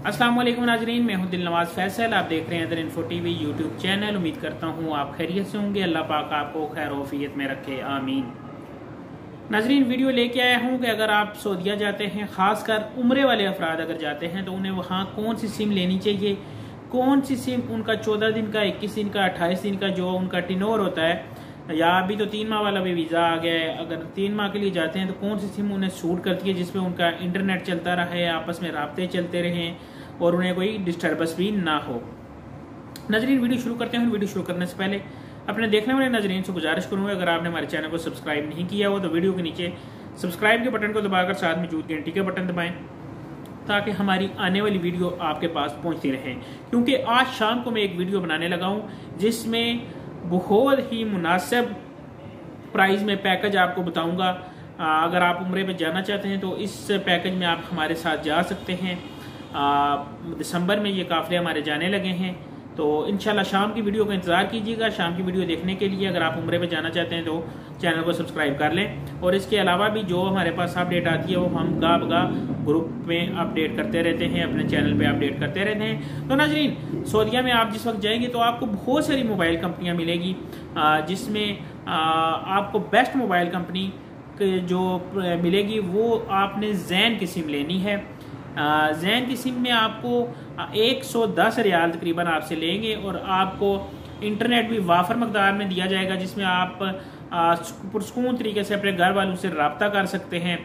अस्सलाम वालेकुम नाजरीन, मैं हूं दिलनवाज फैसल। आप देख रहे हैं इन्फो टीवी यूट्यूब चैनल। उम्मीद करता हूं आप खैरियत से होंगे। अल्लाह पाक आपको खैर वफियत में रखे, आमीन। नाजरीन, वीडियो लेके आया हूं कि अगर आप सऊदीया जाते हैं, खासकर उम्रे वाले अफराद अगर जाते हैं, तो उन्हें वहाँ कौन सी सिम लेनी चाहिए, कौन सी सिम उनका 14 दिन का, 21 दिन का, 28 दिन का जो उनका टिनोर होता है, या अभी तो 3 माह वाला भी वीज़ा आ गया है, अगर 3 माह के लिए जाते हैं तो कौन सी सिम उन्हें सूट करती है जिसमें उनका इंटरनेट चलता रहे, आपस में राब्ते चलते रहें और उन्हें कोई डिस्टर्बेंस भी ना हो। नाजरीन, वीडियो शुरू करते हैं। वीडियो शुरू करने से पहले अपने देखने वाले नाजरीन से गुजारिश करूँगा, अगर आपने हमारे चैनल को सब्सक्राइब नहीं किया हो तो वीडियो के नीचे सब्सक्राइब के बटन को दबाकर साथ में मौजूद घंटी के बटन दबाएं, ताकि हमारी आने वाली वीडियो आपके पास पहुंचती रहे। क्योंकि आज शाम को मैं एक वीडियो बनाने लगा हूं जिसमें बहुत ही मुनासिब प्राइस में पैकेज आपको बताऊंगा। अगर आप उम्रे पे जाना चाहते हैं तो इस पैकेज में आप हमारे साथ जा सकते हैं। दिसंबर में ये काफिले हमारे जाने लगे हैं, तो इंशाल्लाह शाम की वीडियो का इंतजार कीजिएगा। शाम की वीडियो देखने के लिए अगर आप उम्रे पे जाना चाहते हैं तो चैनल को सब्सक्राइब कर लें। और इसके अलावा भी जो हमारे पास अपडेट आती है वो हम गा ग्रुप में अपडेट करते रहते हैं, अपने चैनल पे अपडेट करते रहते हैं। तो नाजरीन, सऊदीया में आप जिस वक्त जाएंगे तो आपको बहुत सारी मोबाइल कंपनियां मिलेगी, जिसमें आपको बेस्ट मोबाइल कंपनी जो मिलेगी वो आपने जैन की सिम लेनी है। जैन की सिम में आपको 110 रियाल तकरीबन आपसे लेंगे और आपको इंटरनेट भी वाफर मकदार में दिया जाएगा, जिसमें आप पुरसकून तरीके से अपने घर वालों से रब्ता कर सकते हैं,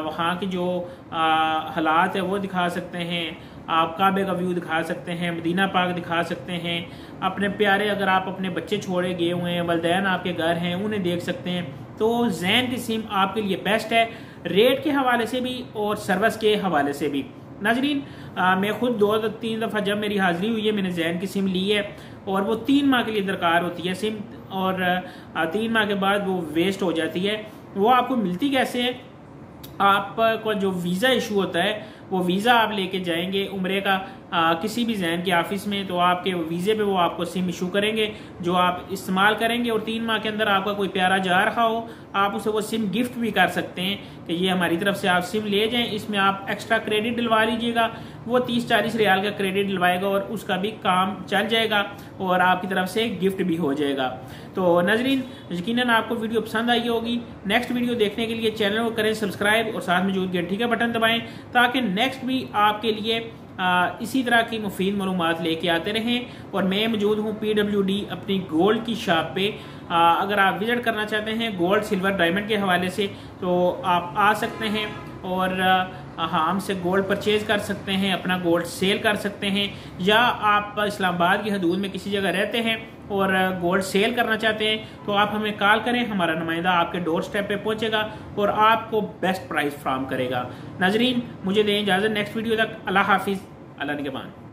वहाँ की जो हालात है वो दिखा सकते हैं, आप काबे का व्यू दिखा सकते हैं, मदीना पाक दिखा सकते हैं, अपने प्यारे, अगर आप अपने बच्चे छोड़े गए हुए हैं, वलदैन आपके घर हैं, उन्हें देख सकते हैं। तो जैन की सिम आपके लिए बेस्ट है, रेट के हवाले से भी और सर्विस के हवाले से भी। नाजरीन, मैं खुद 2-3 दफ़ा जब मेरी हाजिरी हुई है मैंने जैन की सिम ली है, और वो 3 माह के लिए दरकार होती है सिम, और 3 माह के बाद वो वेस्ट हो जाती है। वो आपको मिलती कैसे है? आपको जो वीज़ा इशू होता है वो वीज़ा आप लेके जाएंगे उम्रे का किसी भी जैन के ऑफिस में, तो आपके वीज़े पे वो आपको सिम इशू करेंगे जो आप इस्तेमाल करेंगे। और 3 माह के अंदर आपका कोई प्यारा जा रहा हो, आप उसे वो सिम गिफ्ट भी कर सकते हैं कि ये हमारी तरफ से आप सिम ले जाएं, इसमें आप एक्स्ट्रा क्रेडिट डलवा लीजिएगा। वो 30-40 रियाल का क्रेडिट डलवाएगा और उसका भी काम चल जाएगा और आपकी तरफ से गिफ्ट भी हो जाएगा। तो नाजरीन, यकीनन आपको वीडियो पसंद आई होगी। नेक्स्ट वीडियो देखने के लिए चैनल को करें सब्सक्राइब और साथ में मौजूद घंटी का बटन दबाएं, ताकि नेक्स्ट भी आपके लिए इसी तरह की मुफीद मालूमात लेके आते रहें। और मैं मौजूद हूँ PWD अपनी गोल्ड की शॉप पे। अगर आप विजिट करना चाहते हैं गोल्ड, सिल्वर, डायमंड के हवाले से, तो आप आ सकते हैं और हमसे गोल्ड परचेज कर सकते हैं, अपना गोल्ड सेल कर सकते हैं। या आप इस्लामाबाद की हदूद में किसी जगह रहते हैं और गोल्ड सेल करना चाहते हैं तो आप हमें कॉल करें, हमारा नुमाइंदा आपके डोर स्टेप पे पहुंचेगा और आपको बेस्ट प्राइस फ्राहम करेगा। नाजरीन, मुझे दें इजाज़त, नेक्स्ट वीडियो तक। अल्लाह हाफिज़, अल्लाह निगहबान।